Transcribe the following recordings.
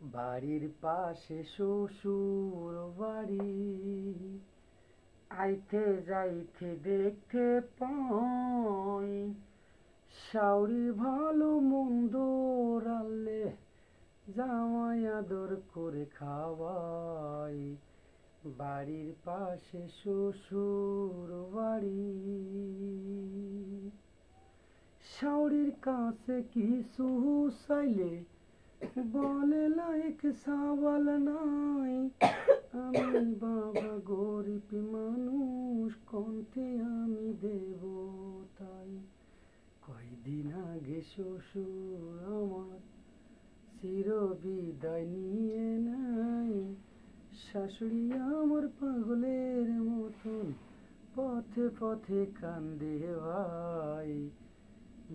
বাড়ির পাশে শ্বশুর বাড়ি, আইতে যাইতে দেখতে পাই শাওরি ভালো মন্দ রাল্লে জামাই আদর করে খাওয়াই। বাড়ির পাশে শ্বশুর বাড়ি, শাওরির কাছে কিছু চাইলে বলে লাইক সাওয়াল নাই। আমি বাবা গরিব মানুষ, কণ্ঠে আমি দেব তাই। কয়দিন আগে শ্বশুর আমার চির বিদায় নিয়ে নাই। শাশুড়ি আমার পাগলের মতন পথে পথে কান্দে ভাই।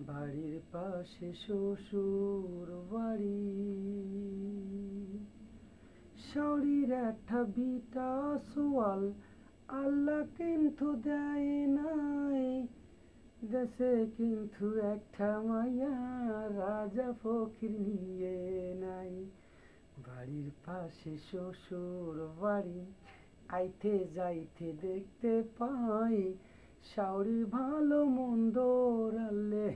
বাড়ির পাশে শ্বশুর বাড়ি, শাওরির একটা বিটা সোয়াল আল্লাহ কিন্তু দেয় নাই। দেশে কিন্তু একটা মায়া রাজা ফকির নিয়ে নাই। বাড়ির পাশে শ্বশুর বাড়ি, আইতে যাইতে দেখতে পাই শাওরি ভালো মন্দ রাল্লে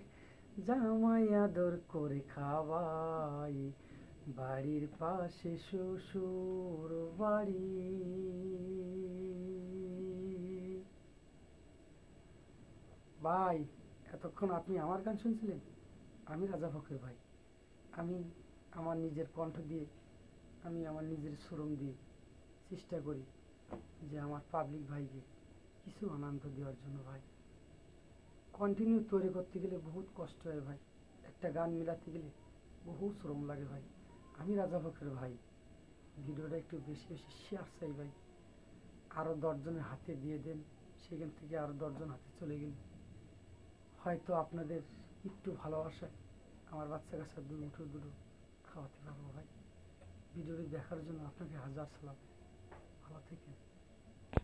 জামাই আদর করে খাওয়াই। বাড়ির পাশে শ্বশুর বাড়ি। ভাই, এতক্ষণ আপনি আমার গান শুনছিলেন। আমি রাজা ফকির ভাই। আমি আমার নিজের কণ্ঠ দিয়ে, আমি আমার নিজের শ্রম দিয়ে চেষ্টা করি যে আমার পাবলিক ভাইকে কিছু আনন্দ দেওয়ার জন্য। ভাই, কন্টিনিউ তৈরি করতে গেলে বহুত কষ্ট হয় ভাই, একটা গান মিলাতে গেলে বহু শ্রম লাগে ভাই। আমি রাজা ফকির ভাই, ভিডিওটা একটু বেশি বেশি শেয়ার চাই ভাই। আরও 10 জনের হাতে দিয়ে দেন, সেখান থেকে আরও 10 জন হাতে চলে গেলে হয়তো আপনাদের একটু ভালোবাসায় আমার বাচ্চা কাচ্চা দুটো খাওয়াতে পারবো ভাই। ভিডিওটি দেখার জন্য আপনাকে হাজার সালাম। ভালো থেকেন।